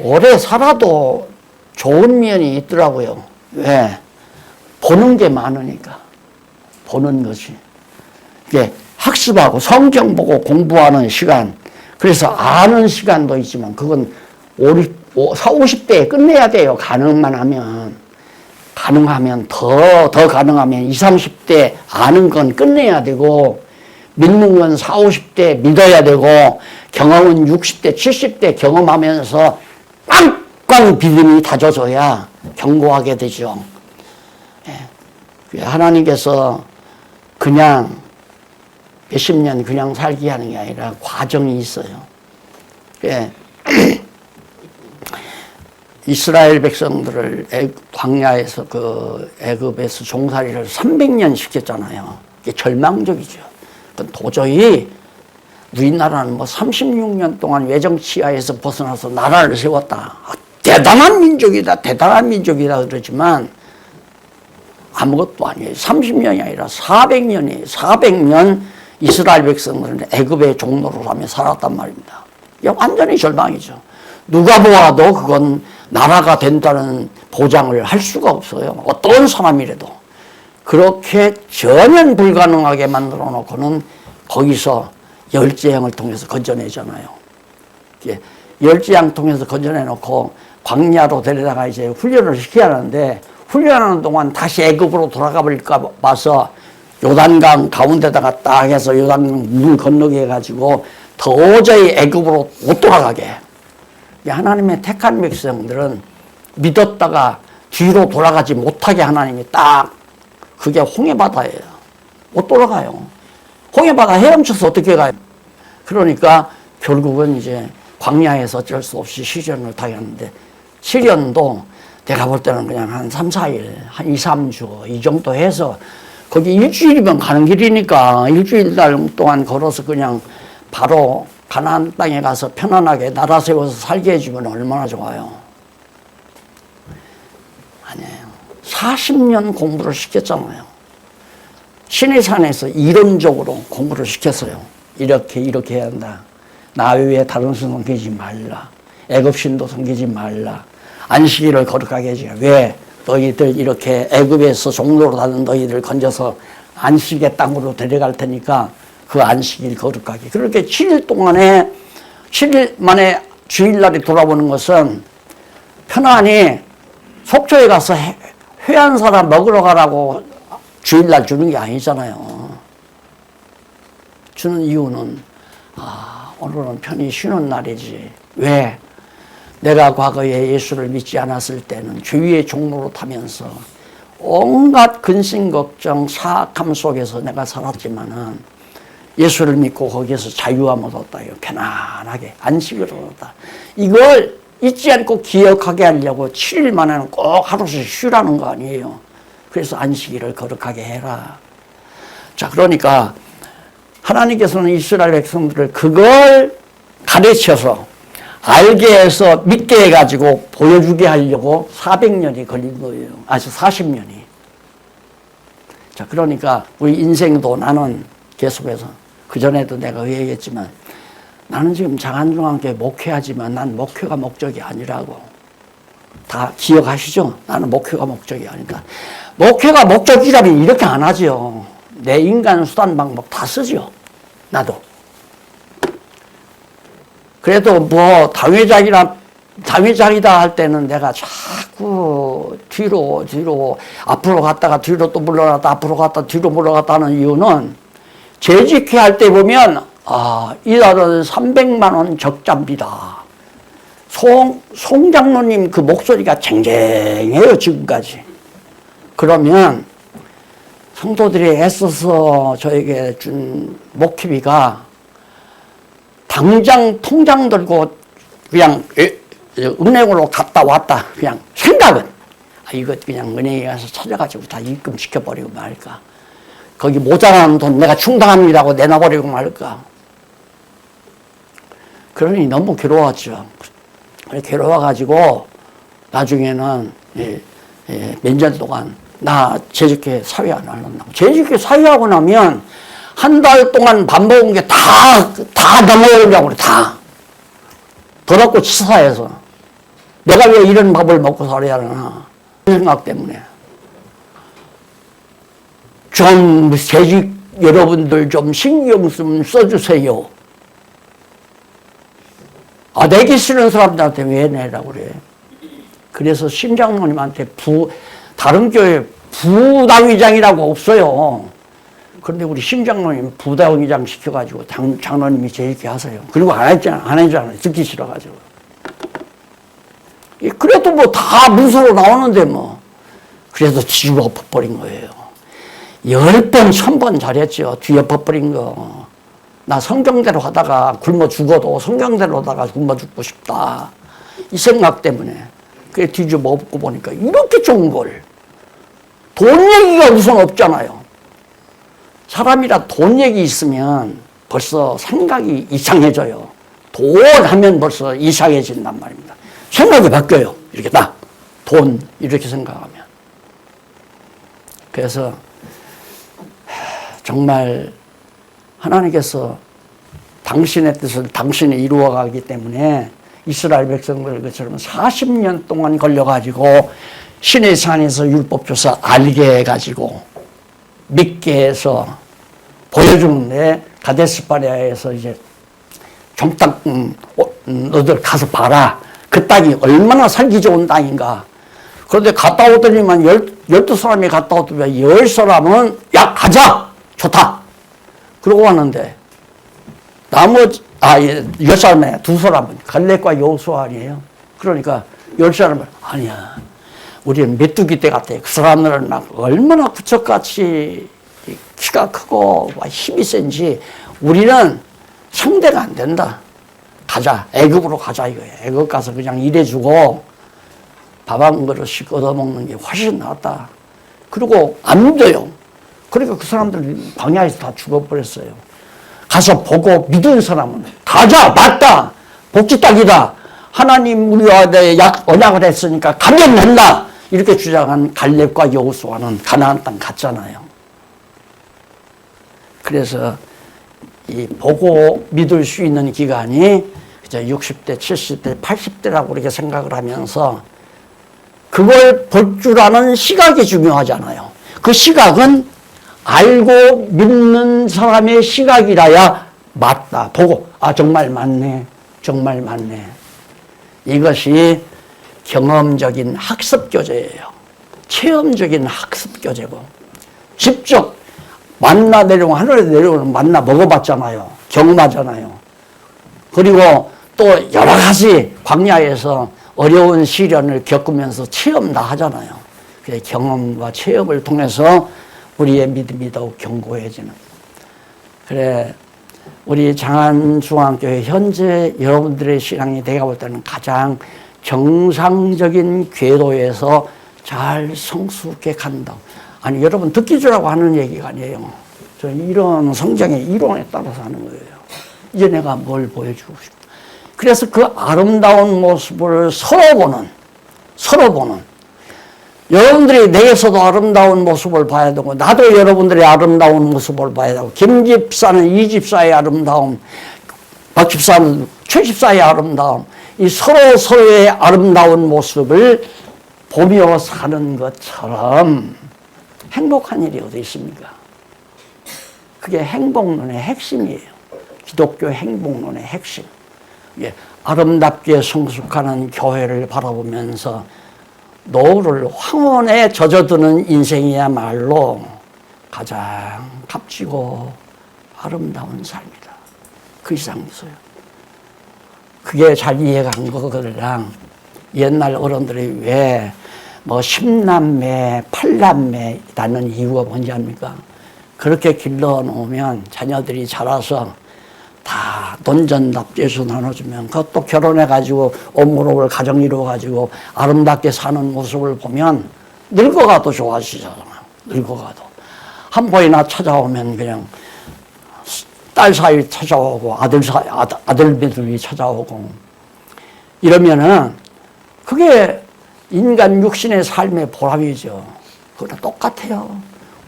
오래 살아도 좋은 면이 있더라고요. 왜? 보는 게 많으니까. 보는 것이. 이게 학습하고 성경 보고 공부하는 시간, 그래서 아는 시간도 있지만 그건 40, 50대에 끝내야 돼요. 가능만 하면. 가능하면 더 가능하면 20, 30대 아는 건 끝내야 되고 믿는 건 40, 50대 믿어야 되고 경험은 60대, 70대 경험하면서 꽝꽝 믿음이 다져져야 견고하게 되죠. 하나님께서 그냥 몇십 년 그냥 살게 하는 게 아니라 과정이 있어요. 이스라엘 백성들을 광야에서 애굽에서 종살이를 300년 시켰잖아요. 이게 절망적이죠. 도저히 우리나라는 뭐 36년 동안 외정치하에서 벗어나서 나라를 세웠다. 대단한 민족이다, 대단한 민족이다 그러지만 아무것도 아니에요. 30년이 아니라 400년이에요. 400년 이스라엘 백성들은 애굽의 종로로 하며 살았단 말입니다. 이게 완전히 절망이죠. 누가 보아도 그건 나라가 된다는 보장을 할 수가 없어요. 어떤 사람이라도. 그렇게 전혀 불가능하게 만들어 놓고는 거기서 열재앙을 통해서 건져내잖아요. 열재앙 통해서 건져내 놓고 광야로 데려다가 이제 훈련을 시켜야 하는데 훈련하는 동안 다시 애굽으로 돌아가 버릴까 봐서 요단강 가운데다가 딱 해서 요단강 물 건너게 해가지고 도저히 애굽으로 못 돌아가게. 하나님의 택한 백성들은 믿었다가 뒤로 돌아가지 못하게 하나님이 딱 그게 홍해바다예요. 못 돌아가요. 홍해바다 헤엄쳐서 어떻게 가요? 그러니까 결국은 이제 광야에서 어쩔 수 없이 시련을 당했는데 시련도 내가 볼 때는 그냥 한 3, 4일, 한 2, 3주 이 정도 해서 거기 일주일이면 가는 길이니까 일주일 동안 걸어서 그냥 바로 가나안 땅에 가서 편안하게 나라 세워서 살게 해주면 얼마나 좋아요. 아니에요. 40년 공부를 시켰잖아요. 시내산에서 이론적으로 공부를 시켰어요. 이렇게 해야 한다. 나 외에 다른 신 섬기지 말라. 애굽신도 섬기지 말라. 안식일을 거룩하게 해주라. 왜? 너희들 이렇게 애굽에서 종로로 다는 너희들 건져서 안식의 땅으로 데려갈 테니까 그 안식일 거룩하게. 그렇게 7일 동안에 7일 만에 주일날이 돌아오는 것은 편안히 속초에 가서 회한 사람 먹으러 가라고 주일날 주는 게 아니잖아요. 주는 이유는 오늘은 편히 쉬는 날이지. 왜? 내가 과거에 예수를 믿지 않았을 때는 주위의 종로로 타면서 온갖 근심 걱정 사악함 속에서 내가 살았지만은 예수를 믿고 거기에서 자유함을 얻었다. 편안하게 안식을 얻었다. 이걸 잊지 않고 기억하게 하려고 7일 만에는 꼭 하루씩 쉬라는 거 아니에요. 그래서 안식일을 거룩하게 해라. 자, 그러니까 하나님께서는 이스라엘 백성들을 그걸 가르쳐서 알게 해서 믿게 해가지고 보여주게 하려고 400년이 걸린 거예요. 아주 40년이. 자, 그러니까 우리 인생도 나는 계속해서 그전에도 내가 얘기했지만 나는 지금 장안중앙교회 목회하지만 난 목회가 목적이 아니라고. 다 기억하시죠? 나는 목회가 목적이 아니니까. 목회가 목적이라면 이렇게 안 하죠. 내 인간 수단 방법 다 쓰죠. 나도. 그래도 뭐 당회장이다 할 때는 내가 자꾸 뒤로 앞으로 갔다가 뒤로 또 물러갔다 앞으로 갔다 뒤로 물러갔다 하는 이유는 재직회 할 때 보면 이달은 300만 원 적자입니다. 송 장로님 그 목소리가 쟁쟁해요 지금까지. 그러면 성도들이 애써서 저에게 준 목회비가 당장 통장 들고 그냥 은행으로 갔다 왔다. 그냥 생각은 이거 그냥 은행에 가서 찾아가지고 다 입금시켜버리고 말까. 거기 모자라는 돈 내가 충당합니다고 내놔버리고 말까. 그러니 너무 괴로웠죠. 괴로워가지고 나중에는 몇 년 동안 나 재직회 사회 안 하려고. 재직회 사회하고 나면 한 달 동안 밥 먹은 게 다 넘어오려고 그래, 다. 더럽고 치사해서. 내가 왜 이런 밥을 먹고 살아야 하나. 그 생각 때문에. 좀 재직 여러분들 좀 신경 좀 써주세요. 내기 싫은 사람들한테 왜 내라고 그래. 그래서 심장모님한테 다른 교회 부당의장이라고 없어요. 그런데 우리 심장로님 부당의장 시켜가지고 장로님이 제일게 하세요. 그리고 안 했잖아요. 듣기 싫어가지고. 그래도 뭐 다 문서로 나오는데 뭐. 그래도 뒤집어 엎어버린 거예요. 10번, 1000번 잘했죠. 뒤엎어버린 거. 나 성경대로 하다가 굶어 죽어도 성경대로 하다가 굶어 죽고 싶다. 이 생각 때문에. 그래 뒤집어 엎고 보니까 이렇게 좋은 걸. 돈 얘기가 우선 없잖아요. 사람이라 돈 얘기 있으면 벌써 생각이 이상해져요. 돈 하면 벌써 이상해진단 말입니다. 생각이 바뀌어요. 이렇게 딱. 돈 이렇게 생각하면. 그래서 정말 하나님께서 당신의 뜻을 당신이 이루어가기 때문에 이스라엘 백성들 것처럼 40년 동안 걸려가지고 신의 산에서 율법조사 알게 해가지고 믿게 해서 보여주는데 가데스바네아에서 이제 좀 땅 너들 가서 봐라. 그 땅이 얼마나 살기 좋은 땅인가. 그런데 갔다 오더니만 12사람이 갔다 오더니 10사람은 야 가자 좋다 그러고 왔는데 나머지 10사람에 2사람은 갈렙과 여호수아 아니에요. 그러니까 10사람은 아니야 우리는 메뚜기 떼 같아. 그 사람들은 막 얼마나 구척같이 키가 크고 힘이 센지 우리는 상대가 안 된다. 가자 애굽으로 가자 이거예요. 애굽 가서 그냥 일해주고 밥 한 그릇씩 얻어먹는 게 훨씬 낫다. 그리고 안 믿어요. 그러니까 그 사람들 광야에서 다 죽어버렸어요. 가서 보고 믿은 사람은 가자 맞다 복지 땅이다 하나님 우리와 언약을 했으니까 가면 된다 이렇게 주장한 갈렙과 여호수아는 가나안 땅 갔잖아요. 그래서 이 보고 믿을 수 있는 기간이 60대, 70대, 80대라고 그렇게 생각을 하면서 그걸 볼 줄 아는 시각이 중요하잖아요. 그 시각은 알고 믿는 사람의 시각이라야 맞다. 보고 정말 맞네. 정말 맞네. 이것이 경험적인 학습교재예요. 체험적인 학습교재고 직접 만나 내려오고 하늘에 내려오는 만나 먹어봤잖아요. 경험하잖아요. 그리고 또 여러 가지 광야에서 어려운 시련을 겪으면서 체험 다 하잖아요. 그래서 경험과 체험을 통해서 우리의 믿음이 더욱 견고해지는. 그래 우리 장안중앙교회 현재 여러분들의 신앙이 내가 볼 때는 가장 정상적인 궤도에서 잘 성숙해 간다. 아니 여러분 듣기 주라고 하는 얘기가 아니에요. 저 이런 성경의 이론에 따라서 하는 거예요. 이제 내가 뭘 보여주고 싶다. 그래서 그 아름다운 모습을 서로 보는 여러분들이 내게서도 아름다운 모습을 봐야 되고 나도 여러분들의 아름다운 모습을 봐야 되고 김 집사는 이 집사의 아름다움 박 집사는 최 집사의 아름다움 이 서로의 아름다운 모습을 보며 사는 것처럼 행복한 일이 어디 있습니까? 그게 행복론의 핵심이에요. 기독교 행복론의 핵심. 아름답게 성숙하는 교회를 바라보면서 노후를 황혼에 젖어드는 인생이야말로 가장 값지고 아름다운 삶이다. 그 이상 없어요. 그게 잘 이해가 안 거거든요. 옛날 어른들이 왜 뭐 10남매, 8남매라는 이유가 뭔지 압니까? 그렇게 길러 놓으면 자녀들이 자라서 다 논전납제해서 나눠주면 그것도 결혼해가지고 오물오물 가정 이루어가지고 아름답게 사는 모습을 보면 늙어가도 좋아지잖아. 늙어가도. 한 번이나 찾아오면 그냥 딸 사이 찾아오고 아들들이 찾아오고 이러면은 그게 인간 육신의 삶의 보람이죠. 그거랑 똑같아요.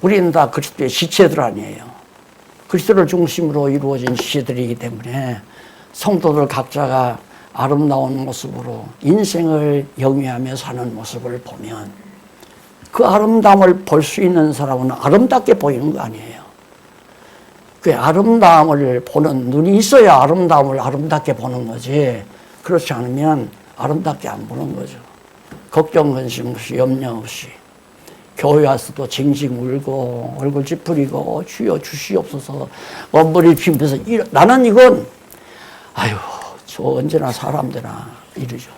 우리는 다 그리스도의 지체들 아니에요. 그리스도를 중심으로 이루어진 지체들이기 때문에 성도들 각자가 아름다운 모습으로 인생을 영위하며 사는 모습을 보면 그 아름다움을 볼 수 있는 사람은 아름답게 보이는 거 아니에요. 그 아름다움을 보는 눈이 있어야 아름다움을 아름답게 보는 거지. 그렇지 않으면 아름답게 안 보는 거죠. 걱정, 근심 없이, 염려 없이. 교회 와서도 징징 울고 얼굴 찌푸리고 주여 주시옵소서 원불이 피면서 나는 이건 아유 저 언제나 사람 되나 이러죠.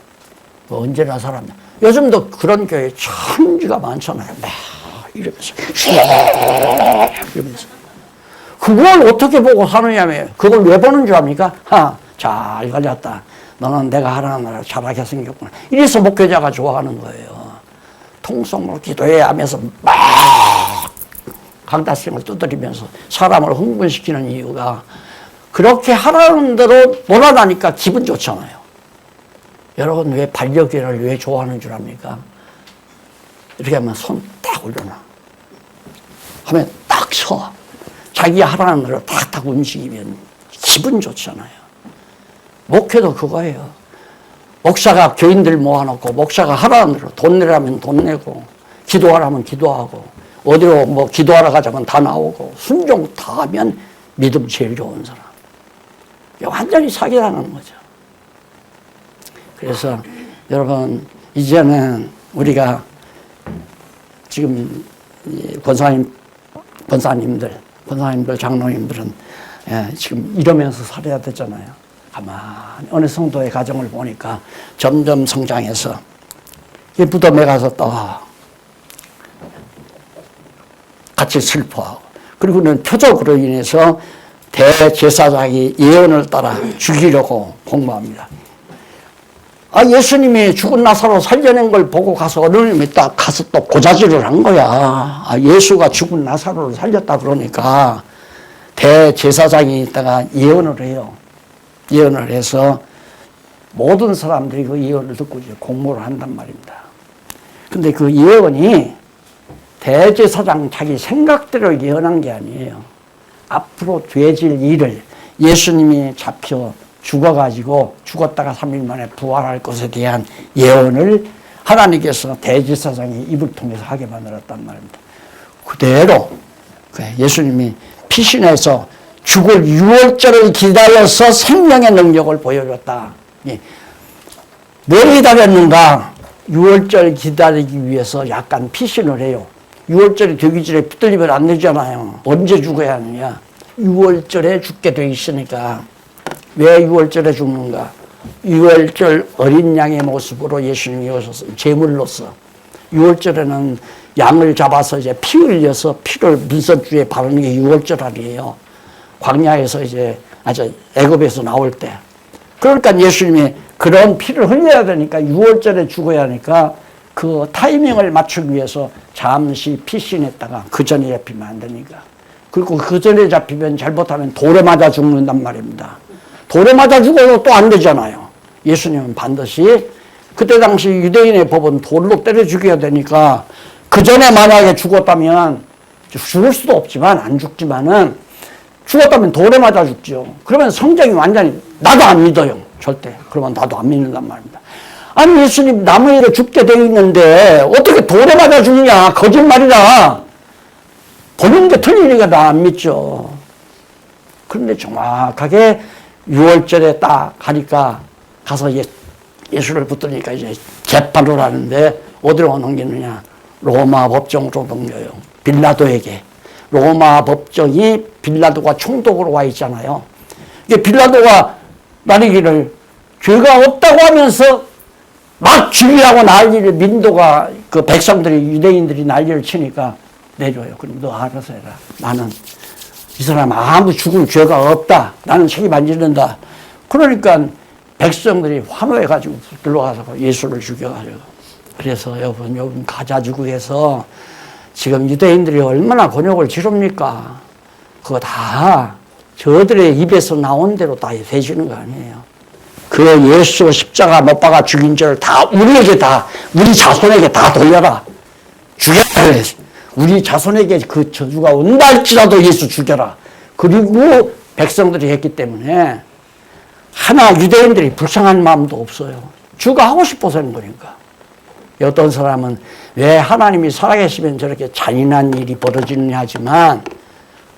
뭐 언제나 사람 되나. 요즘도 그런 교회 천지가 많잖아요. 막 이러면서 이러면서 그걸 어떻게 보고 사느냐며. 그걸 왜 보는 줄 압니까? 잘 가졌다. 너는 내가 하라는 나라 잘하게 생겼구나. 이래서 목회자가 좋아하는 거예요. 통성으로 기도해 하면서 막 강다스을 두드리면서 사람을 흥분시키는 이유가 그렇게 하라는 대로 놀아나니까 기분 좋잖아요. 여러분 왜 반려견을 왜 좋아하는 줄 압니까? 이렇게 하면 손 딱 올려놔. 하면 딱 서. 자기 하라는 대로 탁탁 움직이면 기분 좋잖아요. 목회도 그거예요. 목사가 교인들 모아놓고 목사가 하라는 대로 돈 내라면 돈 내고 기도하라면 기도하고 어디로 뭐 기도하러 가자면 다 나오고 순종 다 하면 믿음 제일 좋은 사람. 완전히 사기라는 거죠. 그래서 여러분 이제는 우리가 지금 권사님들 장로님들은 지금 이러면서 살아야 되잖아요. 가만히 어느 성도의 가정을 보니까 점점 성장해서 무덤에 가서 또 같이 슬퍼하고 그리고는 표적으로 인해서 대제사장이 예언을 따라 죽이려고 공모합니다. 예수님이 죽은 나사로 살려낸 걸 보고 가서 어느 놈이 딱 가서 또 고자질을 한 거야. 예수가 죽은 나사로를 살렸다 그러니까 대제사장이 있다가 예언을 해요. 예언을 해서 모든 사람들이 그 예언을 듣고 이제 공모를 한단 말입니다. 근데 그 예언이 대제사장 자기 생각대로 예언한 게 아니에요. 앞으로 되질 일을 예수님이 잡혀 죽어가지고 죽었다가 3일 만에 부활할 것에 대한 예언을 하나님께서 대제사장이 입을 통해서 하게 만들었단 말입니다. 그대로 예수님이 피신해서 죽을 6월절을 기다려서 생명의 능력을 보여줬다. 왜 기다렸는가? 6월절 기다리기 위해서 약간 피신을 해요. 6월절이 되기 전에 붙들리면 안 되잖아요. 언제 죽어야 하느냐? 6월절에 죽게 돼 있으니까. 왜 6월절에 죽는가? 6월절 어린 양의 모습으로 예수님이 오셔서 제물로서 6월절에는 양을 잡아서 이제 피 흘려서 피를 민선주에 바르는 게 6월절 아니에요. 광야에서 이제 애굽에서 나올 때. 그러니까 예수님이 그런 피를 흘려야 되니까 6월절에 죽어야 하니까 그 타이밍을 맞추기 위해서 잠시 피신했다가 그 전에 잡히면 안 되니까. 그리고 그 전에 잡히면 잘못하면 돌에 맞아 죽는단 말입니다. 돌에 맞아 죽어도 또 안 되잖아요. 예수님은 반드시 그때 당시 유대인의 법은 돌로 때려 죽여야 되니까 그 전에 만약에 죽었다면 죽을 수도 없지만 안 죽지만은 죽었다면 돌에 맞아 죽죠. 그러면 성경이 완전히 나도 안 믿어요. 절대. 그러면 나도 안 믿는단 말입니다. 아니 예수님 나무위로 죽게 돼 있는데 어떻게 돌에 맞아 죽느냐. 거짓말이다. 보는 게 틀리니까 나 안 믿죠. 그런데 정확하게 6월절에 딱 가니까 가서 예수를 붙드니까 이제 재판을 하는데 어디로 넘기느냐. 로마 법정으로 넘겨요. 빌라도에게. 로마 법정이 빌라도가 총독으로 와 있잖아요. 이게 빌라도가 만약에 죄가 없다고 하면서 막 죽이라고 난리를 민도가 그 백성들이 유대인들이 난리를 치니까 내줘요. 그럼 너 알아서 해라. 나는 이 사람 아무 죽을 죄가 없다. 나는 책임 안 지는다. 그러니까 백성들이 환호해가지고 들어가서 예수를 죽여가지고. 그래서 여러분 가자지구에서 지금 유대인들이 얼마나 곤욕을 치릅니까? 그거 다 저들의 입에서 나온 대로 다 되시는 거 아니에요. 그 예수 십자가 못 박아 죽인 죄를 다 우리에게 다 우리 자손에게 다 돌려라. 죽여라. 우리 자손에게 그 저주가 온다 할지라도 예수 죽여라. 그리고 백성들이 했기 때문에 하나 유대인들이 불쌍한 마음도 없어요. 주가 하고 싶어서 하는 거니까. 어떤 사람은 왜 하나님이 살아계시면 저렇게 잔인한 일이 벌어지느냐 하지만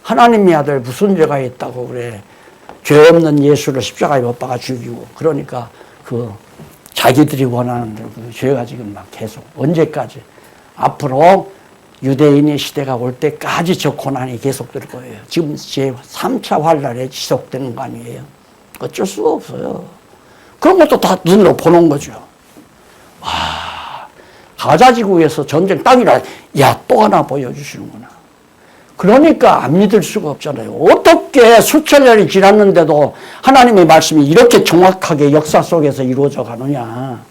하나님의 아들 무슨 죄가 있다고 그래. 죄 없는 예수를 십자가에 못 박아 죽이고 그러니까 그 자기들이 원하는 대로 그 죄가 지금 막 계속 언제까지 앞으로 유대인의 시대가 올 때까지 저 고난이 계속될 거예요. 지금 제 3차 환란에 지속되는 거 아니에요. 어쩔 수가 없어요. 그런 것도 다 눈으로 보는 거죠. 와, 가자지구에서 전쟁 땅이라, 야, 또 하나 보여주시는구나. 그러니까 안 믿을 수가 없잖아요. 어떻게 수천 년이 지났는데도 하나님의 말씀이 이렇게 정확하게 역사 속에서 이루어져 가느냐.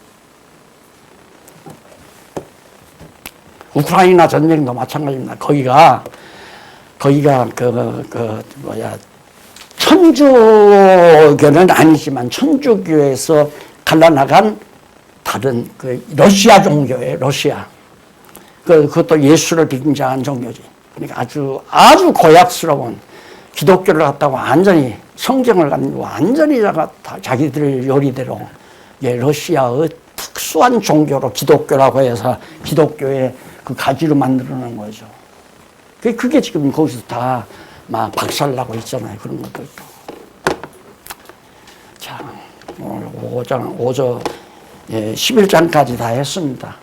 우크라이나 전쟁도 마찬가지입니다. 거기가 천주교는 아니지만 천주교에서 갈라나간 다른 러시아 종교예요. 러시아. 그것도 예수를 빙자한 종교지. 그러니까 아주 고약스러운 기독교를 갖다가 완전히 성경을 가지고 완전히 자기들 요리대로 러시아의 특수한 종교로 기독교라고 해서 기독교의 그 가지로 만들어낸 거죠. 그게 지금 거기서 다 막 박살나고 있잖아요. 그런 것들도. 자, 오늘 11장까지 다 했습니다.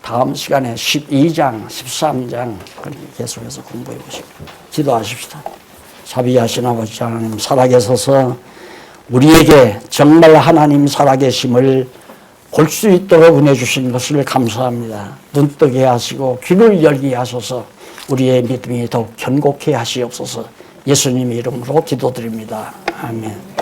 다음 시간에 12장, 13장 계속해서 공부해 보시고 기도하십시다. 자비하신 아버지 하나님, 살아계셔서 우리에게 정말 하나님 살아계심을 볼 수 있도록 은혜 주신 것을 감사합니다. 눈뜨게 하시고 귀를 열게 하소서. 우리의 믿음이 더욱 견고케 하시옵소서. 예수님의 이름으로 기도드립니다. 아멘.